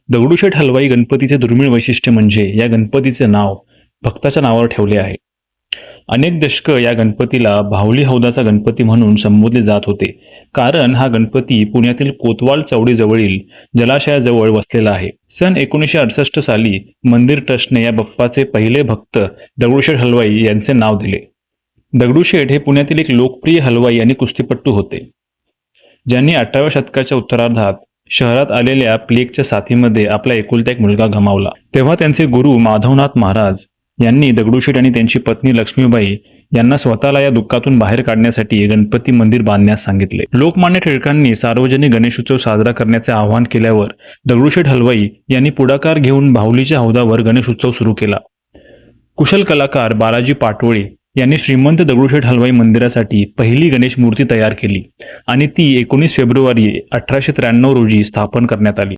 दगडूशेठ हलवाई गणपतीचे दुर्मिळ वैशिष्ट्य म्हणजे या गणपतीचे नाव भक्ताच्या नावावर ठेवले आहे. अनेक दशकं या गणपतीला बाहुली हौदाचा गणपती म्हणून संबोधले जात होते, कारण हा गणपती पुण्यातील कोतवाल चौडीजवळील जलाशयाजवळ वसलेला आहे. सन 1968 साली मंदिर ट्रस्टने या बाप्पाचे पहिले भक्त दगडूशेठ हलवाई यांचे नाव दिले. दगडूशेठ हे पुण्यातील एक लोकप्रिय हलवाई आणि कुस्तीपटू होते, ज्यांनी 18व्या शतकाच्या उत्तरार्धात शहरात आलेल्या प्लेगच्या साथीमध्ये आपला एकुलता एक मुलगा गमावला. तेव्हा त्यांचे गुरु माधवनाथ महाराज यांनी दगडूशेठ आणि त्यांची पत्नी लक्ष्मीबाई यांना स्वतःला या दुःखातून बाहेर काढण्यासाठी गणपती मंदिर बांधण्यास सांगितले. लोकमान्य टिळकांनी सार्वजनिक गणेशोत्सव साजरा करण्याचे आवाहन केल्यावर दगडूशेठ हलवाई यांनी पुढाकार घेऊन बाहुलीच्या हौदावर गणेशोत्सव सुरू केला. कुशल कलाकार बालाजी पाटोळे यांनी श्रीमंत दगडूशेठ हलवाई मंदिरासाठी पहिली गणेश मूर्ती तयार केली आणि ती 19 फेब्रुवारी 1893 रोजी स्थापन करण्यात आली.